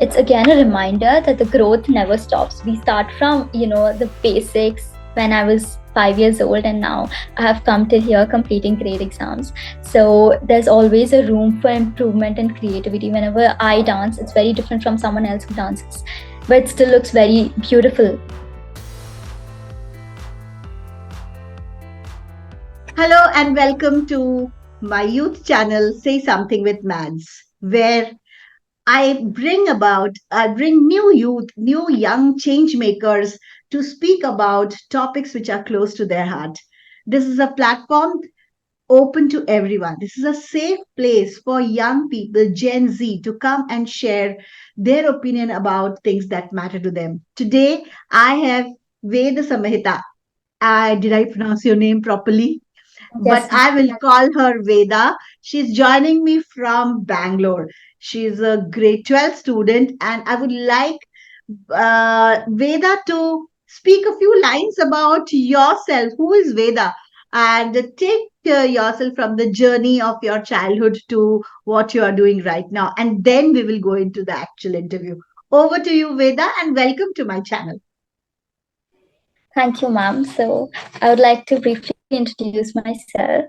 it's again a reminder that the growth never stops. We start from, the basics when I was 5 years old, and now I have come till here completing grade exams. So there's always a room for improvement and creativity. Whenever I dance, it's very different from someone else who dances, but it still looks very beautiful. Hello and welcome to my youth channel, Say Something with Mads, where I bring new youth, new young change makers to speak about topics which are close to their heart. This is a platform open to everyone. This is a safe place for young people, Gen Z, to come and share their opinion about things that matter to them. Today, I have Vedasamhita. Did I pronounce your name properly? But Yes, I will call her Veda. She's joining me from Bangalore. She's a grade 12 student, and I would like Veda to speak a few lines about yourself. Who is Veda? And take yourself from the journey of your childhood to what you are doing right now. And then we will go into the actual interview. Over to you, Veda, and welcome to my channel. thank you, ma'am. So I would like to briefly introduce myself.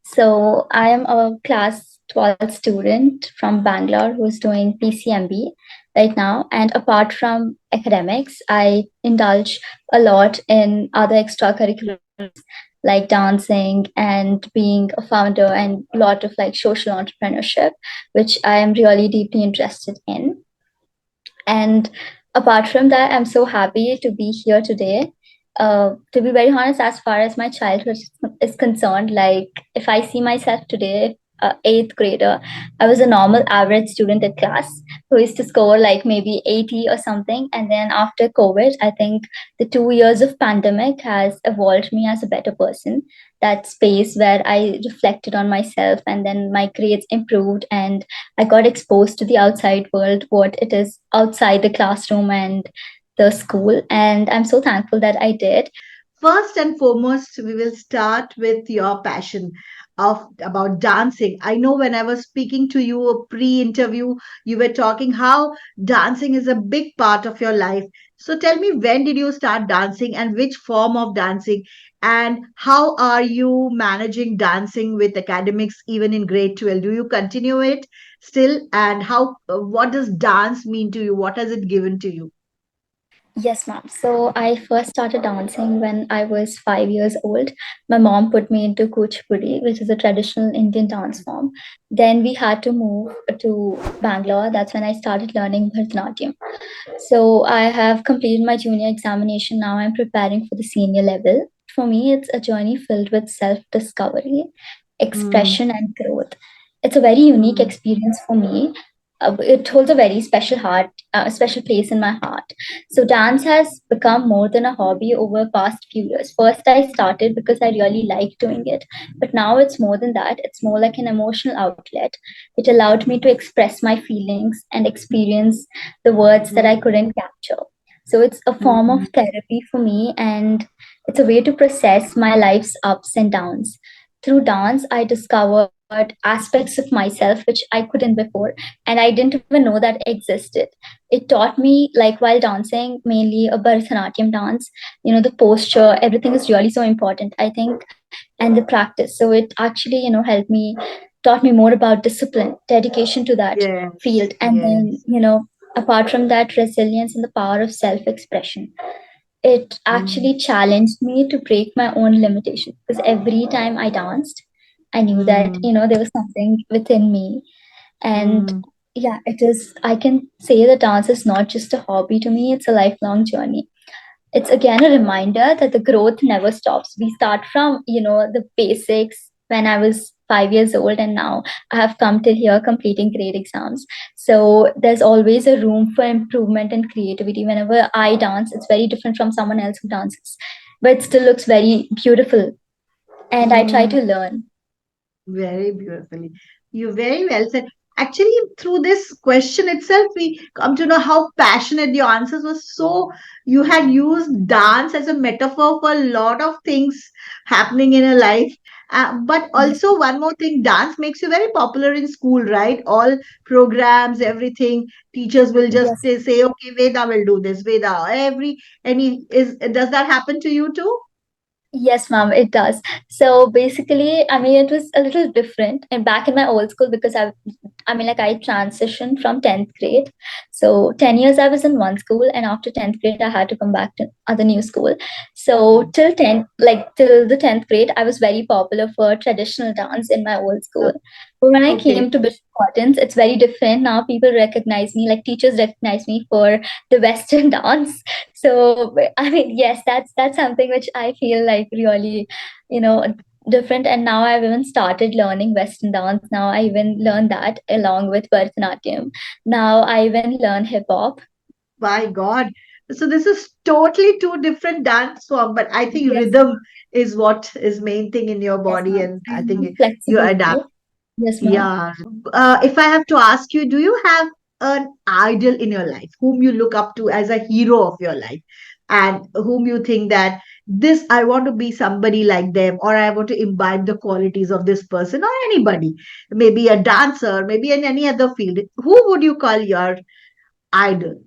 So I am a class 12 student from Bangalore who's doing PCMB right now. And apart from academics, I indulge a lot in other extracurriculars like dancing and being a founder and a lot of like social entrepreneurship, which I am really deeply interested in. And apart from that, I'm so happy to be here today. To be very honest, as far as my childhood is concerned, like if I see myself today, eighth grader, I was a normal average student at class who used to score like maybe 80 or something. And then after COVID, I think the 2 years of pandemic has evolved me as a better person. That space where I reflected on myself and then my grades improved and I got exposed to the outside world, what it is outside the classroom and the school. And I'm so thankful that I did. First and foremost, we will start with your passion of about dancing. I know when I was speaking to you pre-interview, you were talking how dancing is a big part of your life. So tell me, when did you start dancing and which form of dancing? And how are you managing dancing with academics even in grade 12? Do you continue it still? And what does dance mean to you? What has it given to you? Yes, ma'am. So I first started dancing when I was 5 years old. My mom put me into Kuchipudi, which is a traditional Indian dance form. Then we had to move to Bangalore. That's when I started learning Bharatanatyam. So I have completed my junior examination. Now I'm preparing for the senior level. For me, it's a journey filled with self discovery, Mm, expression, and growth. It's a very unique mm, experience for me. It holds a very special place in my heart. So dance has become more than a hobby over past few years. First, I started because I really liked doing it, but now it's more than that. It's more like an emotional outlet. It allowed me to express my feelings and experience the words that I mm, couldn't capture. So it's a form of mm, therapy for me, and it's a way to process my life's ups and downs. Through dance, I discovered aspects of myself which I couldn't before, and I didn't even know that existed. It taught me, like while dancing, mainly a Bharatanatyam dance, the posture, everything is really so important, I think, and the practice. So it actually, helped me, taught me more about discipline, dedication to that yes, field, and then, yes. apart from that, resilience and the power of self expression. It Mm, actually challenged me to break my own limitations because every time I danced, I knew that, mm, there was something within me. And mm, yeah, it is, I can say that dance is not just a hobby to me, it's a lifelong journey. It's again a reminder that the growth never stops. We start from, the basics when I was 5 years old, and now I have come till here completing grade exams. So there's always a room for improvement and creativity. Whenever I dance, it's very different from someone else who dances, but it still looks very beautiful. And I try mm. to learn. Very beautifully. You very well said. Actually, through this question itself, we come to know how passionate your answers were. So, you had used dance as a metaphor for a lot of things happening in a life. But also, one more thing, dance makes you very popular in school, right? All programs, everything. Teachers will just Yes. say, "Okay, Veda will do this. Veda, any is does that happen to you too?" Yes, ma'am, it does. So basically, I mean, it was a little different. And back in my old school, because I mean, like I transitioned from 10th grade. So 10 years I was in one school, and after 10th grade, I had to come back to other new school. So Okay. till 10, like till the 10th grade, I was very popular for traditional dance in my old Uh, school. But when I Okay. came to Bishop Cottons, it's very different. Now people recognize me, like teachers recognize me for the Western dance. So I mean, yes, that's something which I feel like really, you know, different. And now I've even started learning Western dance. Now I even learn that along with Bharatanatyam. Now I even learn hip hop. My God. So this is totally two different dance form, but I think Yes, rhythm is what is main thing in your yes, body, ma'am. and I And think you adapt. flexibility. Yes, ma'am. Yeah. If I have to ask you, do you have an idol in your life whom you look up to as a hero of your life, and whom you think that this I want to be somebody like them, or I want to imbibe the qualities of this person, or anybody, maybe a dancer, maybe in any other field? Who would you call your idol?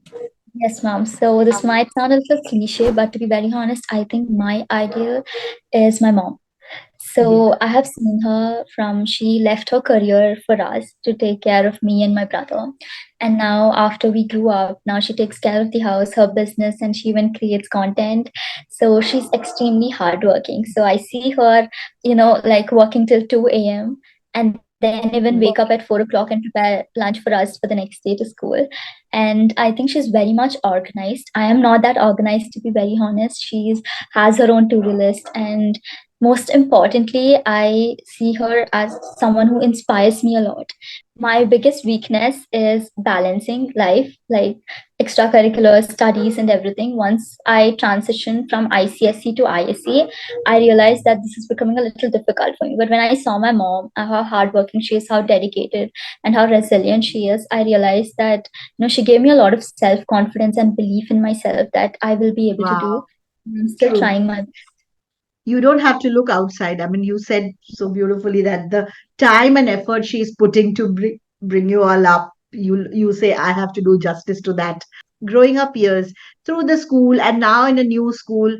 Yes, ma'am. So this might sound a little cliche, but to be very honest, I think my ideal is my mom. Yeah. So I have seen her from she left her career for us to take care of me and my brother. And now after we grew up, now she takes care of the house, her business, and she even creates content. So she's extremely hardworking. So I see her, like working till 2 a.m. and then even wake up at 4 o'clock and prepare lunch for us for the next day to school. And I think she's very much organized. I am not that organized, to be very honest. She's has her own to-do list, and most importantly, I see her as someone who inspires me a lot. My biggest weakness is balancing life, like extracurricular studies and everything. Once I transitioned from ICSE to ISE, I realized that this is becoming a little difficult for me. But when I saw my mom, how hardworking she is, how dedicated and how resilient she is, I realized that she gave me a lot of self confidence and belief in myself that I will be able to Wow. do. I'm still True. trying my. You don't have to look outside. I mean, you said so beautifully that the time and effort she's putting to bring you all up, you say I have to do justice to that. Growing up years through the school and now in a new school,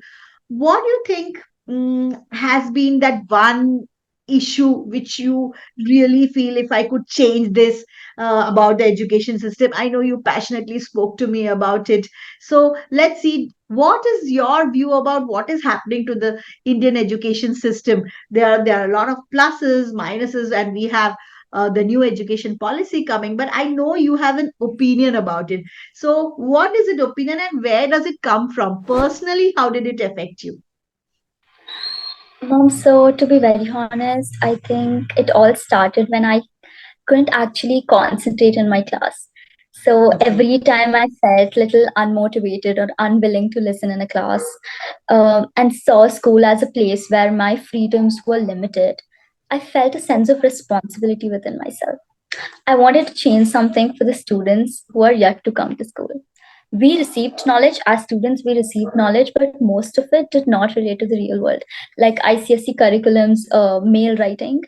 what do you think has been that one issue which you really feel, if I could change this about the education system? I know you passionately spoke to me about it. So let's see, what is your view about what is happening to the Indian education system? There are a lot of pluses, minuses, and we have the new education policy coming. But I know you have an opinion about it. So, what is it opinion, and where does it come from? Personally, how did it affect you? So to be very honest, I think it all started when I couldn't actually concentrate in my class. So Okay. every time I felt little unmotivated or unwilling to listen in a class, and saw school as a place where my freedoms were limited, I felt a sense of responsibility within myself. I wanted to change something for the students who are yet to come to school. We received knowledge as students, we received knowledge, but most of it did not relate to the real world, like ICSE curriculums, mail writing.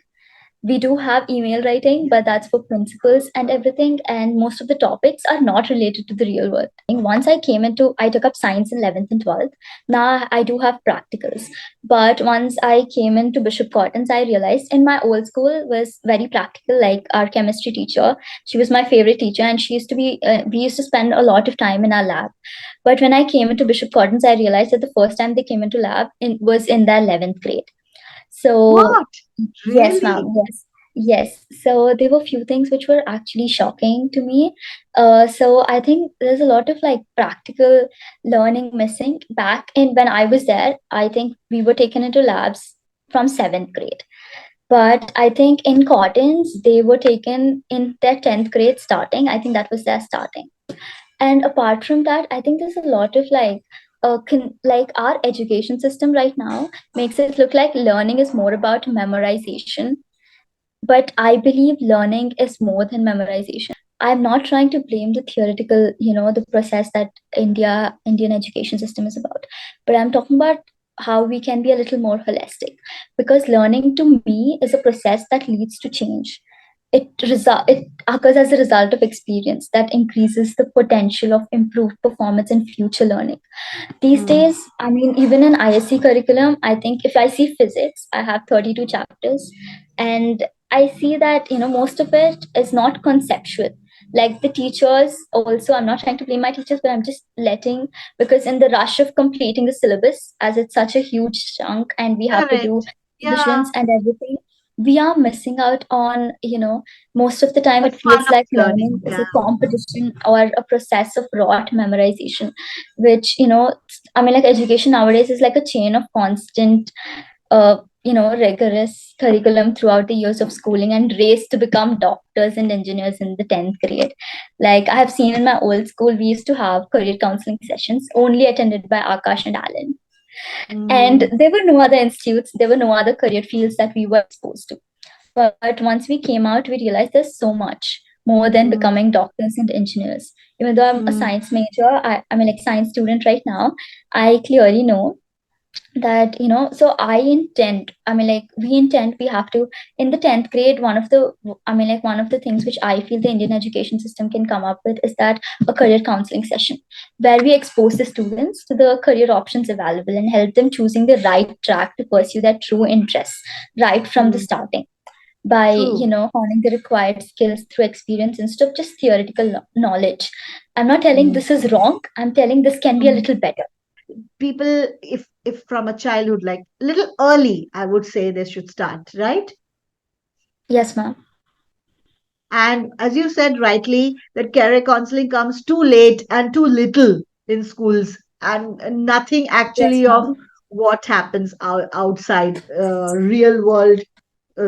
We do have email writing, but that's for principals and everything, and most of the topics are not related to the real world. Once I took up science in 11th and 12th. Now I do have practicals, but once I came into Bishop Cottons, I realized in my old school was very practical. Like our chemistry teacher, she was my favorite teacher, and she used to be we used to spend a lot of time in our lab. But when I came into Bishop Cottons, I realized that the first time they came into lab was in their 11th grade. So What? yes, ma'am. Really? Yes. Yes. So there were few things which were actually shocking to me. So I think there's a lot of like practical learning missing. Back in when I was there, I think we were taken into labs from seventh grade. But I think in Cottons, they were taken in their 10th grade starting. I think that was their starting. And apart from that, I think there's a lot of like like our education system right now makes it look like learning is more about memorization, but I believe learning is more than memorization. I'm not trying to blame the theoretical, the process that Indian education system is about, but I'm talking about how we can be a little more holistic, because learning to me is a process that leads to change. It occurs as a result of experience that increases the potential of improved performance in future learning. These Hmm. days, I mean, even in ISC curriculum, I think if I see physics, I have 32 chapters, and I see that, most of it is not conceptual. Like the teachers, also, I'm not trying to blame my teachers, but I'm just letting, because in the rush of completing the syllabus, as it's such a huge chunk and we have to do Correct. revisions Yeah. and everything, we are missing out on, most of the time The it fun feels of like learning learning. is Yeah. a competition or a process of rote memorization, which, I mean, like education nowadays is like a chain of constant, rigorous curriculum throughout the years of schooling and race to become doctors and engineers in the 10th grade. Like I have seen in my old school, we used to have career counseling sessions only attended by Akash and Alan. And Mm, there were no other institutes, there were no other career fields that we were exposed to. But once we came out, we realized there's so much more than mm, becoming doctors and engineers. Even though I'm a mm, science major, I mean, like science student right now, I clearly know that, so I intend, I mean, like we intend, we have to, in the 10th grade, one of the things which I feel the Indian education system can come up with is that a career counseling session where we expose the students to the career options available and help them choosing the right track to pursue their true interests right from the mm. starting, by True. honing the required skills through experience instead of just theoretical knowledge. I'm not telling Mm, this is wrong, I'm telling this can be a mm. little better. People, if from a childhood, like little early, I would say they should start, right? Yes, ma'am. And as you said rightly, that career counseling comes too late and too little in schools, and nothing Yes, actually of ma'am. what happens outside real world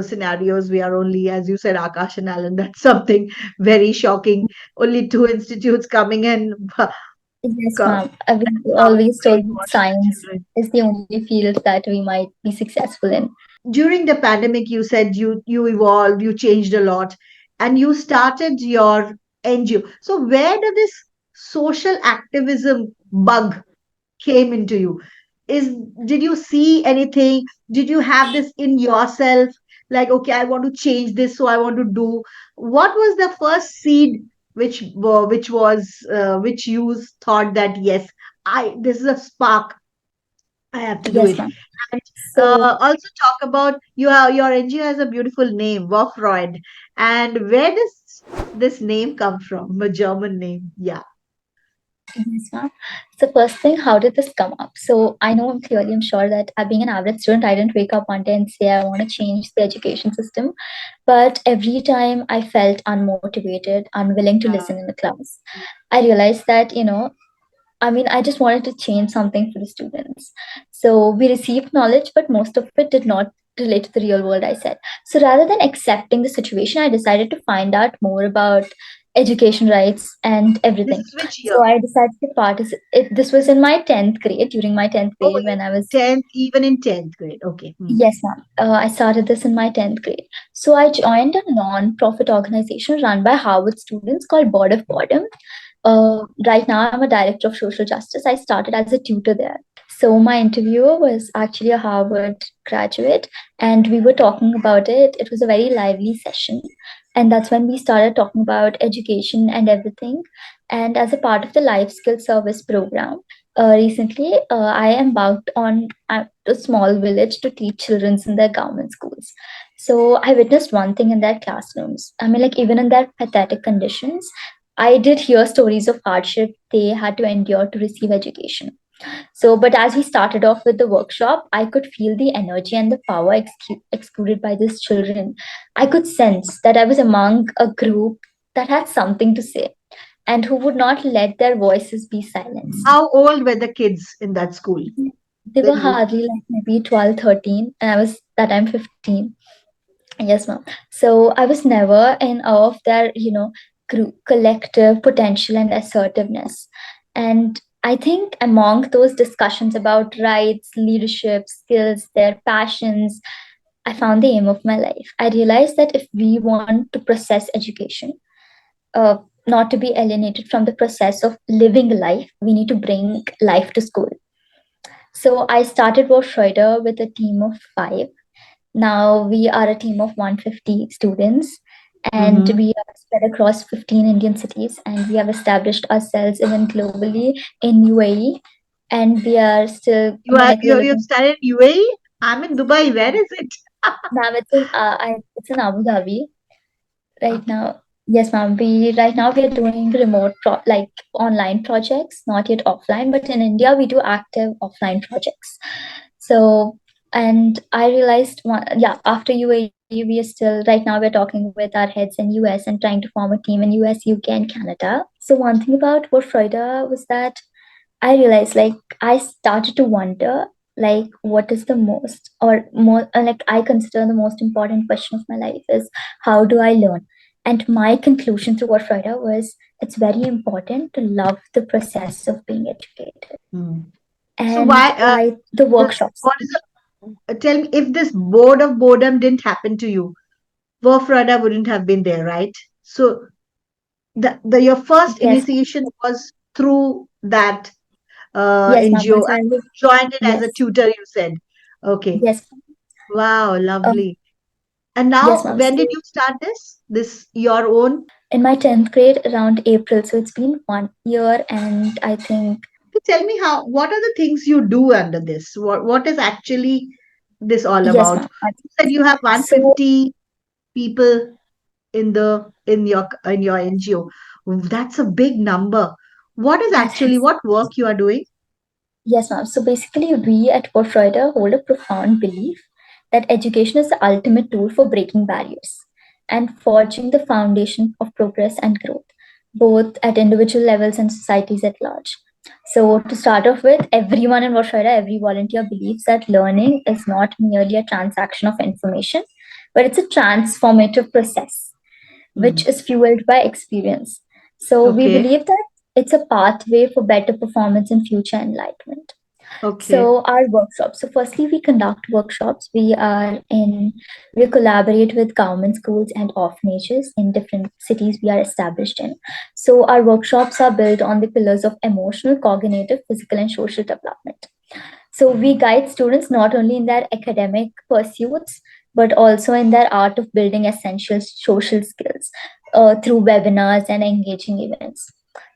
scenarios. We are only, as you said, Akash and Alan. That's something very shocking. Only two institutes coming in, Yes, co- ma'am. I mean, we coming always told that brainwashing the science children. is the only field that we might be successful in. During the pandemic, you said you evolved, you changed a lot, and you started your NGO. So where did this social activism bug came into you? Is Did you see anything? Did you have this in yourself, like, okay, I want to change this, so I want to do? What was the first seed which you thought that, yes, I this is a spark, I have to do Yes, it? ma'am. And So, also talk about your NGO has a beautiful name, Vorfreude. And where does this name come from? A German name. Yeah. yes, ma'am. So first thing, how did this come up? So I know clearly, I'm sure that being an average student, I didn't wake up one day and say I want to change the education system. But every time I felt unmotivated, unwilling to Yeah. listen in the class, I realized that, I mean, I just wanted to change something for the students. So we received knowledge, but most of it did not relate to the real world, I said. So rather than accepting the situation, I decided to find out more about education rights and This everything. is which year? So I decided to participate. This was in my 10th grade, during my 10th Oh, grade when I was. 10th, even in 10th grade. Okay. Hmm. Yes, ma'am. I started this in my 10th grade. So I joined a non-profit organization run by Harvard students called Board of Boredom. Right now, I'm a director of social justice. I started as a tutor there. So my interviewer was actually a Harvard graduate, and we were talking about it. It was a very lively session, and that's when we started talking about education and everything. And as a part of the life skill service program, recently I embarked on a small village to teach children in their government schools. So I witnessed one thing in their classrooms. I mean, like even in their pathetic conditions, I did hear stories of hardship they had to endure to receive education. So, but as we started off with the workshop, I could feel the energy and the power exuded by these children. I could sense that I was among a group that had something to say and who would not let their voices be silenced. How old were the kids in that school They when were you? hardly like maybe 12, 13, and I was that I'm 15. Yes, ma'am. So I was never in awe of their, collective potential and assertiveness. And I think among those discussions about rights, leadership, skills, their passions, I found the aim of my life. I realized that if we want to process education, uh, not to be alienated from the process of living life, we need to bring life to school. So I started Vorfreude with a team of 5. Now we are a team of 150 students, and Mm-hmm. we are spread across 15 Indian cities, and we have established ourselves even globally in UAE, and we are still, I mean, like we're You've looking. started UAE? I'm in Dubai. Where is it? Now it's in Abu Dhabi right Okay. now. Yes, ma'am. We right now we are doing like online projects, not yet offline, but in India we do active offline projects. So, and I realized yeah, after UAE, we are still right now we're talking with our heads in US and trying to form a team in US, UK, and Canada. So one thing about what Freuda was that I realized, like, I started to wonder, like, what is the most, or more, like, I consider the most important question of my life is how do I learn? And my conclusion to what Freuda was, it's very important to love the process of being educated. Hmm. So And the workshops. what is tell me if this board of boredom didn't happen to you, Vorfreude wouldn't have been there, right? So the your first Yes, initiation was through that yes, ma'am. NGO, That's and why I was, you joined it as a yes, tutor, you said. Okay. yes, Wow, um, lovely. And yes, now, ma'am. when So did you start this? This your own? in my 10th grade around April, so it's been 1 year, and I think, So tell me what are the things you do under this? What is actually this all yes, about? ma'am. You said you have So 150 people in your NGO. That's a big number. What is it actually is. what work you are doing? Yes, ma'am. So basically, we at Vorfreude hold a profound belief that education is the ultimate tool for breaking barriers and forging the foundation of progress and growth, both at individual levels and societies at large. So, to start off with, everyone in Vorfreude, every volunteer believes that learning is not merely a transaction of information, but it's a transformative process which Hmm. is fueled by experience. So, we Okay. believe that it's a pathway for better performance and future enlightenment. Okay. So our workshops. So firstly, we conduct workshops. We collaborate with government schools and orphanages in different cities we are established in. So our workshops are built on the pillars of emotional, cognitive, physical, and social development. So we guide students not only in their academic pursuits, but also in their art of building essential social skills through webinars and engaging events.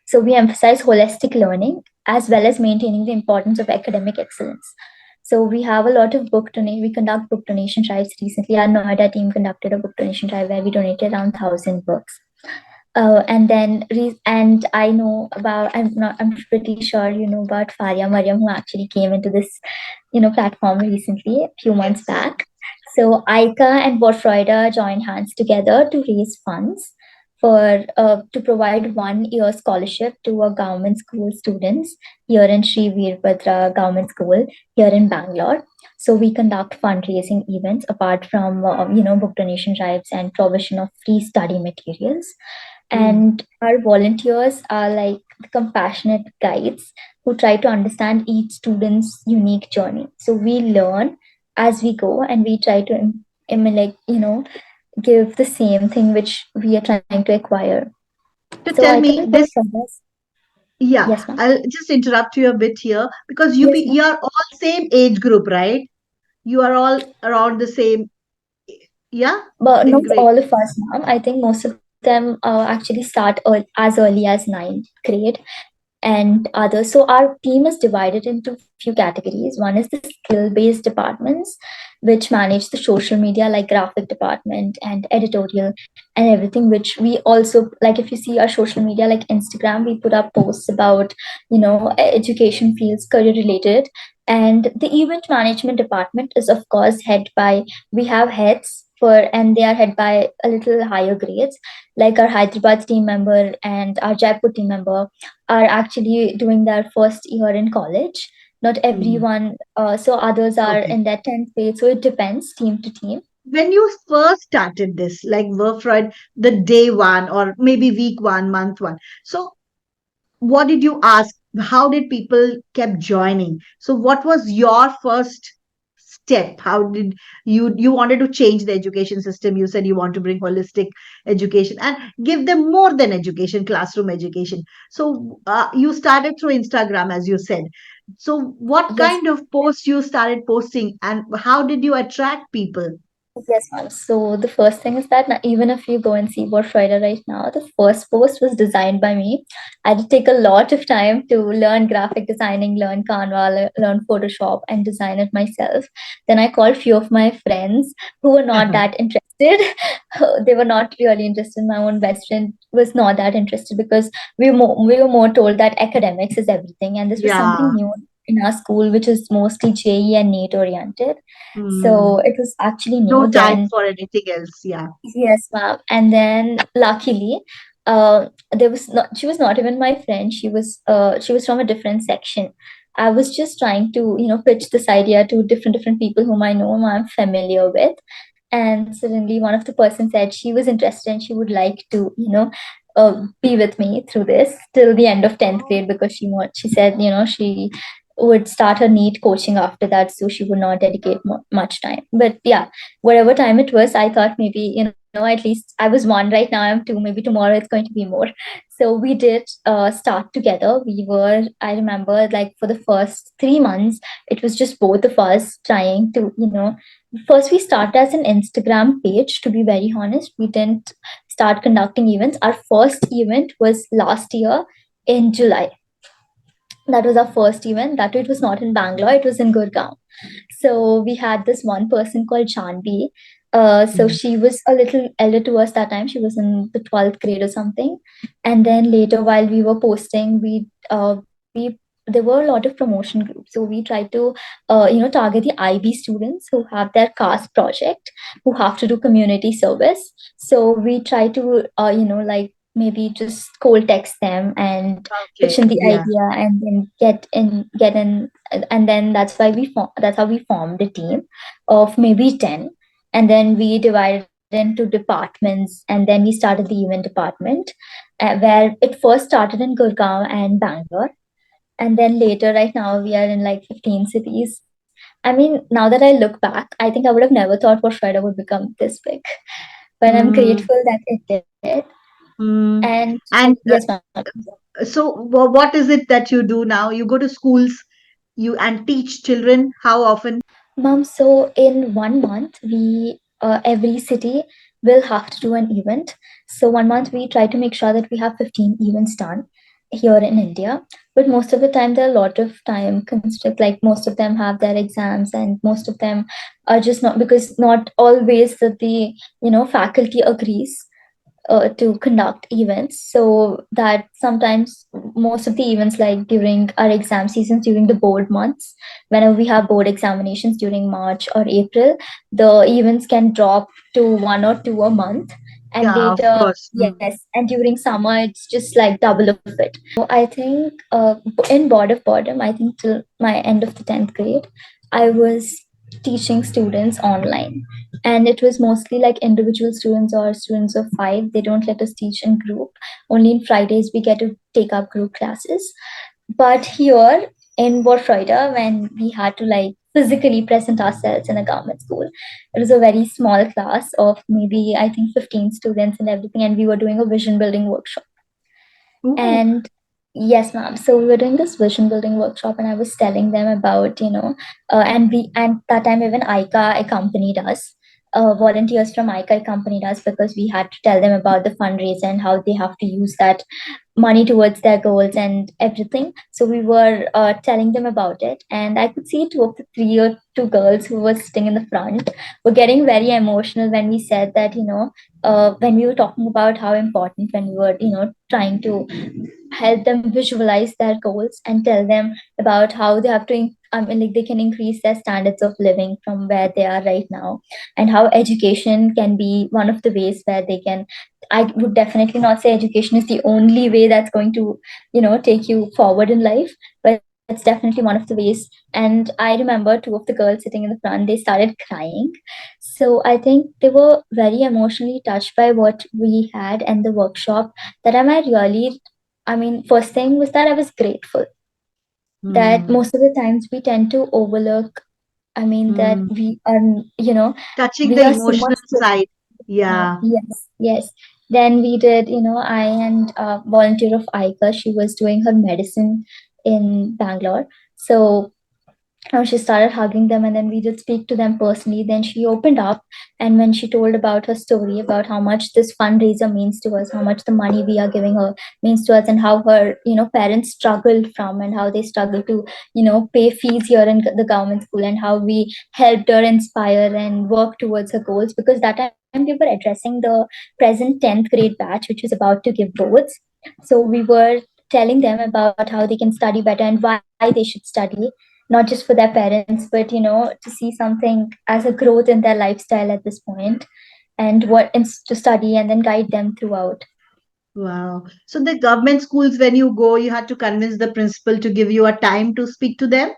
So we emphasize holistic learning as well as maintaining the importance of academic excellence. So we have a lot of book donate. We conduct book donation drives. Recently, our Noida team conducted a book donation drive where we donated around 1,000 books. And I know about. I'm not. I'm pretty sure you know about Faria Mariam, who actually came into this, platform recently, a few months Yes. back. So Aika and Vorfreude joined hands together to raise funds for to provide 1 year scholarship to a government school students here in Sri Veerbhadra Government School here in Bangalore. So we conduct fundraising events apart from book donation drives and provision of free study materials. Hmm. And our volunteers are like compassionate guides who try to understand each student's unique journey. So we learn as we go, and we try to like give the same thing which we are trying to acquire. So So tell I me think what this. progress. Yeah, Yes, ma'am. I'll just interrupt you a bit here because Yes, ma'am. you are all same age group, right? You are all around the same, yeah, But same not grade. all of us, ma'am. I think most of them actually start as early as ninth grade and others. So our team is divided into few categories. One is the skill-based departments, which manage the social media like graphic department and editorial and everything, which we also like. If you see our social media like Instagram, we put up posts about education fields, career related. And the event management department is of course head by, we have heads for, and they are head by a little higher grades, like our Hyderabad team member and our Jaipur team member are actually doing their first year in college. Not Hmm. everyone, so others are Okay. in their 10th grade. So it depends team to team. When you first started this, like Workfried, the day one or maybe week one, month one. So what did you ask? How did people kept joining? So what was your first step? How did you wanted to change the education system? You said you want to bring holistic education and give them more than education, classroom education. So you started through Instagram, as you said. So what Yes. kind of posts you started posting, and how did you attract people? Yes, ma'am. So the first thing is that even if you go and see Vorfreude right now, the first post was designed by me. I had to take a lot of time to learn graphic designing, learn Canva, learn Photoshop, and design it myself. Then I called few of my friends who were not that interested. They were not really interested. My own best friend was not that interested because we were more told that academics is everything, and this was something Yeah. new in our school, which is mostly JE and NEET oriented. So Hmm. it was actually No new time then. for anything else. Yeah. Yes, ma'am. And then luckily, uh, there was not. She was not even my friend. She was from a different section. I was just trying to pitch this idea to different people whom I know, whom I'm familiar with. And suddenly, one of the persons said she was interested and she would like to be with me through this till the end of 10th grade, because she said she would start her NEET coaching after that, so she would not dedicate much time. But yeah, whatever time it was, I thought maybe, at least I was one, right now I'm two, maybe tomorrow it's going to be more. So we did start together. I remember, like, for the first 3 months, it was just both of us trying to, first we started as an Instagram page, to be very honest. We didn't start conducting events. Our first event was last year in July. That was our first event. That it was not in Bangalore, it was in Gurgaon. So we had this one person called Janvi. So Mm. she was a little elder to us that time. She was in the 12th grade or something. And then later, while we were posting, we there were a lot of promotion groups. So we tried to target the IB students who have their caste project, who have to do community service. So we try to like maybe just cold text them and pitch Okay. in the Yeah. idea, and then get in, and then that's how we formed a team of maybe 10. And then we divided into departments, and then we started the event department, where it first started in Gurgaon and Bangalore. And then later, right now, we are in like 15 cities. I mean, now that I look back, I think I would have never thought Vorfreude would become this big. But I'm Mm. grateful that it did. Mm. And And yes, ma'am. so, what is it that you do now? You go to schools, you and teach children. How often? Ma'am, so in 1 month, we every city will have to do an event. So 1 month, we try to make sure that we have 15 events done here in India. But most of the time, there are a lot of time constraints. Like, most of them have their exams, and most of them are just not, because not always that the faculty agrees to conduct events. So that sometimes most of the events, like during our exam seasons, during the board months, whenever we have board examinations during March or April, the events can drop to one or two a month. And Yeah, of later, course. yes, and during summer, it's just like double of it. So I think in board of boredom, I think till my end of the 10th grade, I was teaching students online, and it was mostly like individual students or students of five. They don't let us teach in group. Only in Fridays we get to take up group classes. But here in Vorfreude, when we had to like physically present ourselves in a government school, it was a very small class of maybe, I think, 15 students and everything, and we were doing a vision building workshop. Ooh. And yes, ma'am. So we were doing this vision building workshop, and I was telling them about, and that time even ICA accompanied us. Volunteers from ICA accompanied us, because we had to tell them about the fundraiser and how they have to use that money towards their goals and everything. So we were telling them about it, and I could see two of the three or two girls who were sitting in the front were getting very emotional when we said that, when we were talking about how important, when we were, trying to help them visualize their goals and tell them about how they have to like they can increase their standards of living from where they are right now, and how education can be one of the ways where they can. I would definitely not say education is the only way that's going to take you forward in life, but it's definitely one of the ways. And I remember two of the girls sitting in the front, they started crying. So I think they were very emotionally touched by what we had and the workshop. That am I really, I mean, first thing was that I was grateful that Hmm. most of the times we tend to overlook, I mean that Hmm. we are, you know, Touching we the are so much emotional side. Yeah. yes, yes. Then we did, I and volunteer of Aika, she was doing her medicine in Bangalore. So she started hugging them, and then we did speak to them personally. Then she opened up, and when she told about her story, about how much this fundraiser means to us, how much the money we are giving her means to us, and how her parents struggled from, and how they struggle to pay fees here in the government school, and how we helped her inspire and work towards her goals, because that time we were addressing the present 10th grade batch, which was about to give boards. So we were telling them about how they can study better and why they should study, not just for their parents, but to see something as a growth in their lifestyle at this point, and to study and then guide them throughout. Wow. So the government schools, when you go, you had to convince the principal to give you a time to speak to them?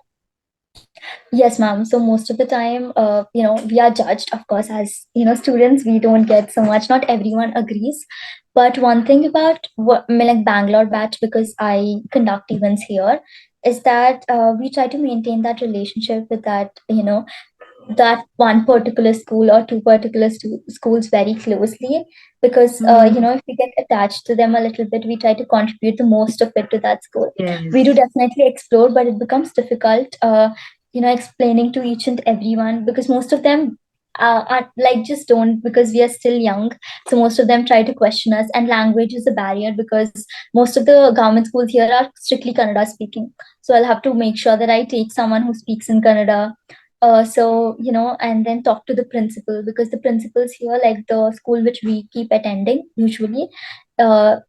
Yes, ma'am. So most of the time, we are judged, of course, as students. We don't get so much. Not everyone agrees, but one thing about like Bangalore batch, because I conduct events here, is that we try to maintain that relationship with that one particular school or two particular schools very closely, because Hmm. if we get attached to them a little bit, we try to contribute the most of it to that school. We do Yes. definitely explore, but it becomes difficult explaining to each and everyone, because most of them are like just don't, because we are still young. So most of them try to question us, and language is a barrier, because most of the government schools here are strictly Kannada speaking. So I'll have to make sure that I take someone who speaks in Kannada, and then talk to the principal, because the principals here, like the school which we keep attending usually,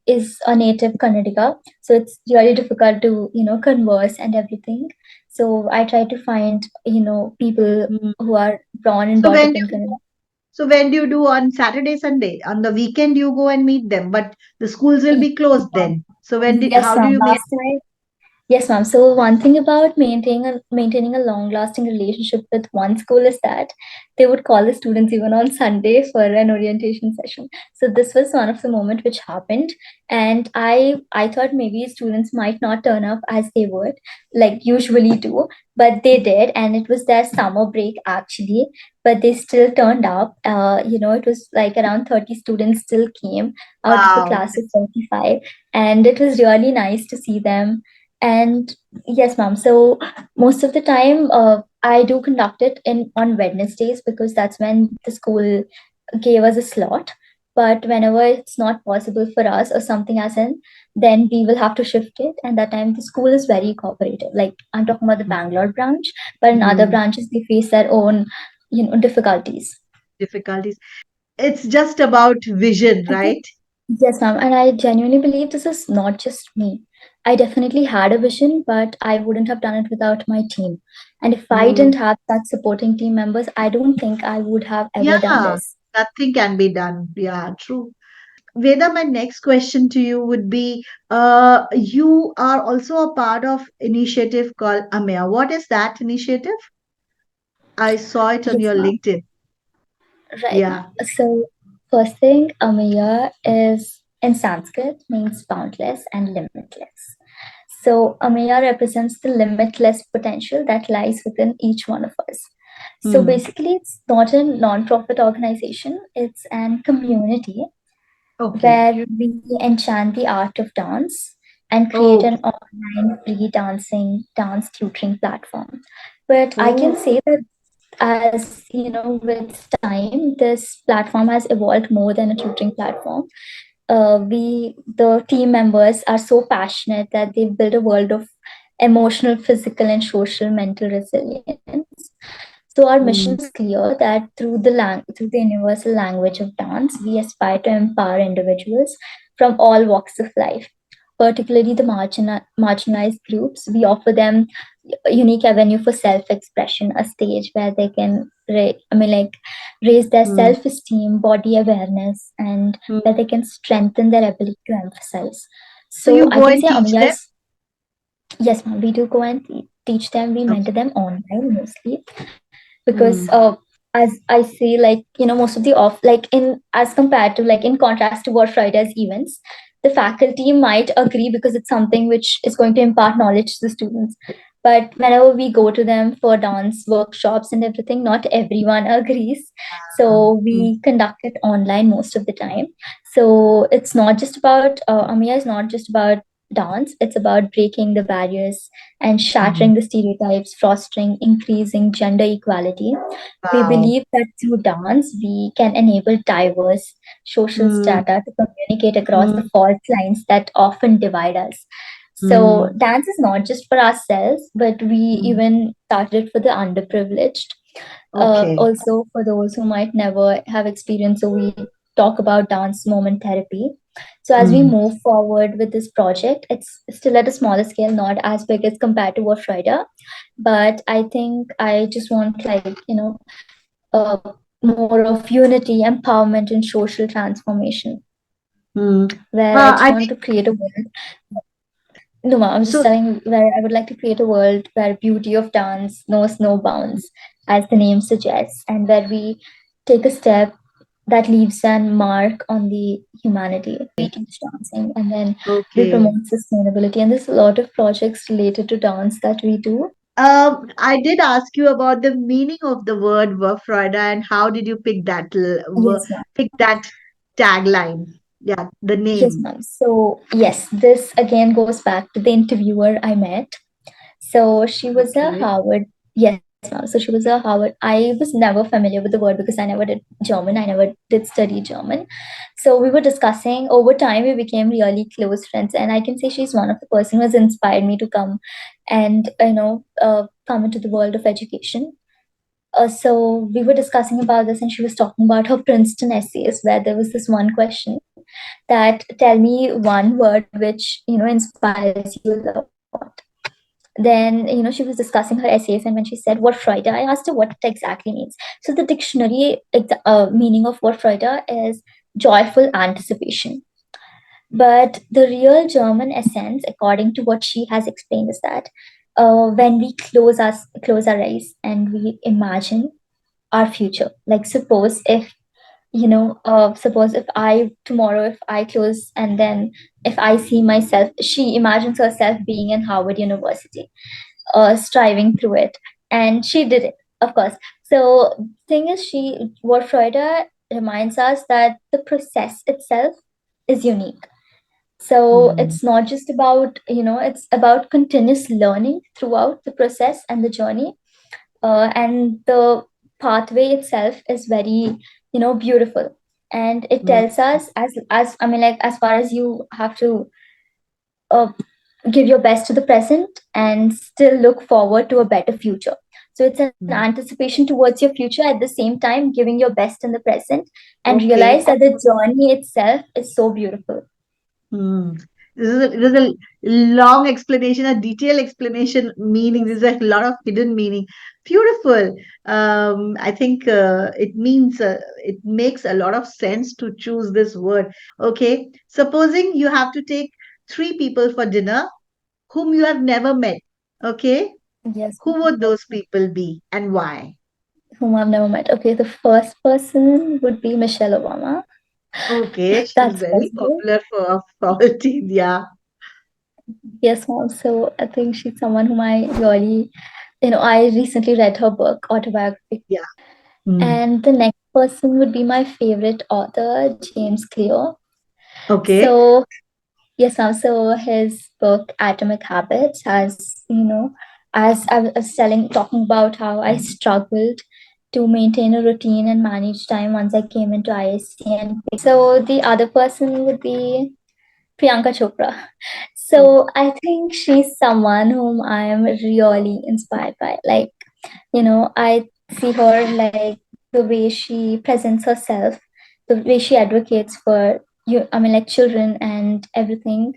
is a native Kannadiga. So it's really difficult to, converse and everything. So I try to find, people Hmm. who are born and So brought when up in you Kannada. so when do you do on Saturday, Sunday? On the weekend you go and meet them, but the schools will be closed then. So Yes, how do ma'am. you meet? Last time, yes, ma'am. So one thing about maintaining a long-lasting relationship with one school is that they would call the students even on Sunday for an orientation session. So this was one of the moment which happened, and I thought maybe students might not turn up as they would like usually do, but they did, and it was their summer break actually. But they still turned up. It was like around 30 students still came out of a Wow. class of 25, and it was really nice to see them. And yes, ma'am. So most of the time, I do conduct it in on Wednesdays, because that's when the school gave us a slot. But whenever it's not possible for us or something as in, then we will have to shift it. And that time the school is very cooperative. Like I'm talking about the Bangalore branch, but in other Hmm. branches they face their own, difficulties. Difficulties. It's just about vision, I think right? yes, ma'am. And I genuinely believe this is not just me. I definitely had a vision, but I wouldn't have done it without my team. And if I Hmm. didn't have that supporting team members, I don't think I would have ever done Yeah, this. nothing can be done. Yeah, true. Veda, my next question to you would be, you are also a part of initiative called AMEA. What is that initiative? I saw it on Yes, your ma'am. LinkedIn. Right, ma'am. Yeah. So, first thing, Amaya is in Sanskrit means boundless and limitless. So, Amaya represents the limitless potential that lies within each one of us. So, Hmm. basically, it's not a non-profit organization, it's an community Okay. where we enchant the art of dance and create Oh. an online free dance tutoring platform. But I Oh. can say that, as with time, this platform has evolved more than a tutoring platform. The team members are so passionate that they've built a world of emotional, physical, and social mental resilience. So our mission is Hmm. clear, that through the universal language of dance, we aspire to empower individuals from all walks of life, particularly the marginalized groups. We offer them a unique avenue for self-expression, a stage where they can, raise their Hmm. self-esteem, body awareness, and where Hmm. they can strengthen their ability to emphasize. So So you I go can and say teach them? Amiya's, yes, ma'am, we do go and teach them. We mentor Okay. them online mostly, because Hmm. as I say, like most of the off, like in as compared to, like in contrast to Vorfreude's events, the faculty might agree, because it's something which is going to impart knowledge to the students. but whenever we go to them for dance workshops and everything, not everyone agrees. So Mm, we conduct it online most of the time. So it's not just about Amiya is not just about dance. It's about breaking the barriers and mm. shattering the stereotypes, fostering increasing gender equality. We Wow. believe that through dance, we can enable diverse social Mm, strata to communicate across mm, the fault lines that often divide us. So, mm, dance is not just for ourselves, but we mm. even started for the underprivileged, Okay. also for those who might never have experience. So, we talk about dance moment therapy. So, as we Mm, move forward with this project, it's still at a smaller scale, not as big as compared to Vorfreude, but I think I just want, like, uh, more of unity, empowerment, and social transformation, mm. where I just I want think to create a world. No, ma, I'm just so. telling where I would like to create a world where beauty of dance knows no bounds, as the name suggests, and where we take a step that leaves an mark on the humanity. We teach dancing, and then we Okay. promote sustainability. And there's a lot of projects related to dance that we do. I did ask you about the meaning of the word Vorfreude and how did you pick Yes, ma'am. pick that tagline? Yeah, the Yes, name. ma'am. So, yes, this again goes back to the interviewer I met. So she was a Okay. Harvard. Yes, ma'am. So she was a Harvard. I was never familiar with the word because I never did German. I never did study German. So we were discussing over time. We became really close friends, and I can say she's one of the person who has inspired me to come and come into the world of education. So we were discussing about this, and she was talking about her Princeton essays, where there was this one question that tell me one word which inspires you a lot. Then she was discussing her essays, and when she said what Freude, I asked her what it exactly means. So the dictionary meaning of what Freude is joyful anticipation, but the real German essence, according to what she has explained, is that when we close our eyes and we imagine our future. Like suppose if I tomorrow, if I close and then if I see myself, she imagines herself being in Harvard University, striving through it, and she did it, of course. So thing is, what Freud reminds us that the process itself is unique. So Mm, it's not just about, it's about continuous learning throughout the process and the journey, and the pathway itself is very beautiful, and it mm. tells us, as I mean, like, as far as you have to uh, give your best to the present and still look forward to a better future. So it's an Mm. anticipation towards your future, at the same time giving your best in the present, and Okay. realize that the journey itself is so beautiful. Hmm. This is a long explanation, a detailed explanation, meaning Yes. there's a lot of hidden meaning. Beautiful. I think it makes a lot of sense to choose this word. Okay. Supposing you have to take three people for dinner whom you have never met. Okay. Yes. Who would those people be and why? Whom I've never met. Okay, the first person would be Michelle Obama. Okay. She's That's very possible. popular for our team. Yeah. Yes, ma'am. So I think she's someone whom I really, I recently read her book, autobiography. Yeah. Hmm. And the next person would be my favorite author, James Clear. Okay. So, yes, ma'am. So his book, Atomic Habits, has, as I was talking about how I struggled to maintain a routine and manage time once I came into ISC. And so the other person would be Priyanka Chopra. So I think she's someone whom I am really inspired by. Like, I see her, like, the way she presents herself, the way she advocates for like, children and everything.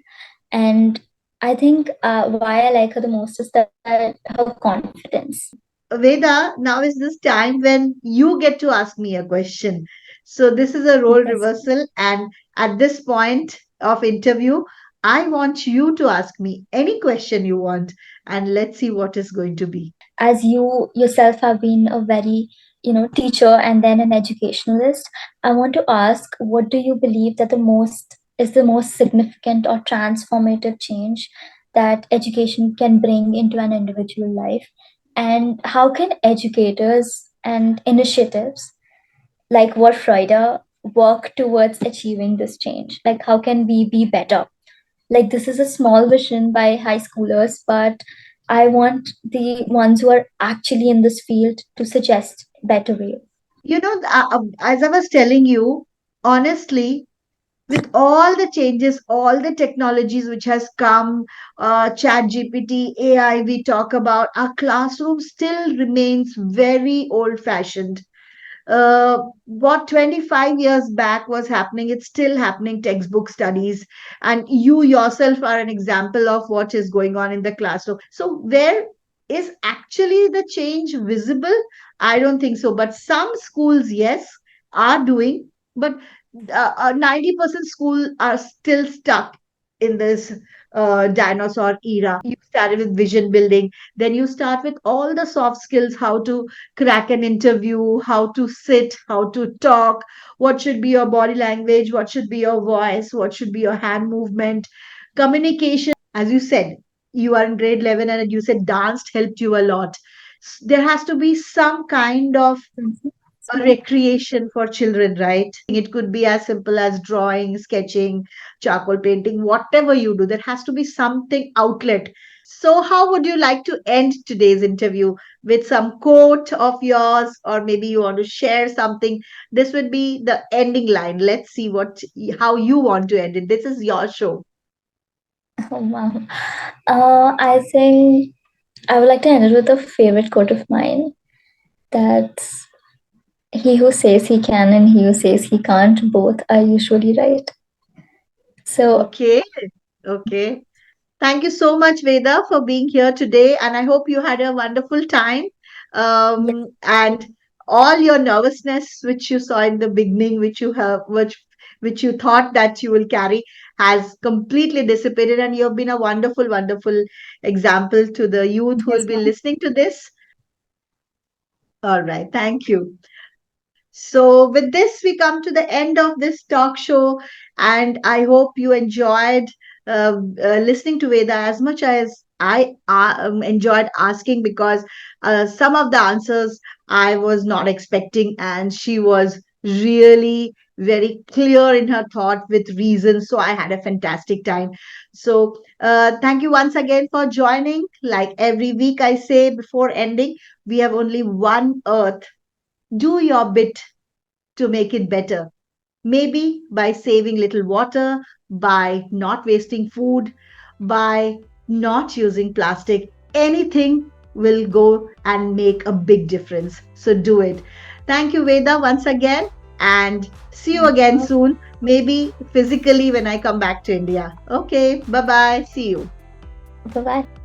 And I think why I like her the most is that her confidence. Veda, now is this time when you get to ask me a question. So this is a role Yes. reversal, and at this point of interview, I want you to ask me any question you want, and let's see what is going to be. As you yourself have been a very teacher and then an educationalist, I want to ask, what do you believe that the most significant or transformative change that education can bring into an individual life, and how can educators and initiatives like Vorfreude work towards achieving this change? Like, how can we be better? Like, this is a small vision by high schoolers, but I want the ones who are actually in this field to suggest better way. As I was telling you, honestly, with all the changes, all the technologies which has come, chat GPT, AI, we talk about, our classroom still remains very old fashioned. What 25 years back was happening, it's still happening, textbook studies. And you yourself are an example of what is going on in the classroom. So, where is actually the change visible? I don't think so. But some schools, yes, are doing, but 90% school are still stuck in this dinosaur era. You started with vision building, then you start with all the soft skills, how to crack an interview, how to sit, how to talk, what should be your body language, what should be your voice, what should be your hand movement, communication. As you said, you are in grade 11 and you said dance helped you a lot. There has to be some kind of Mhm. a recreation for children, right? It could be as simple as drawing, sketching, charcoal painting, whatever you do. There has to be something outlet. So, how would you like to end today's interview? With some quote of yours, or maybe you want to share something? This would be the ending line. Let's see how you want to end it. This is your show. Oh, wow. I think I would like to end it with a favorite quote of mine. That's he who says he can and he who says he can't both are usually right. So, Okay, okay. Thank you so much, Veda, for being here today. And I hope you had a wonderful time. yeah, And all your nervousness, which you saw in the beginning, which you thought that you will carry, has completely dissipated. And you have been a wonderful, wonderful example to the youth who will yes, be ma'am. listening to this. All right. Thank you. So, with this, we come to the end of this talk show, and I hope you enjoyed listening to Veda as much as I enjoyed asking, because some of the answers I was not expecting, and she was really very clear in her thought with reason. So, I had a fantastic time. So, thank you once again for joining. Like every week, I say before ending, we have only one earth. Do your bit to make it better. Maybe by saving little water, by not wasting food, by not using plastic. Anything will go and make a big difference. So do it. Thank you, Veda, once again. And see you again soon. Maybe physically when I come back to India. Okay. Bye bye. See you. Bye bye.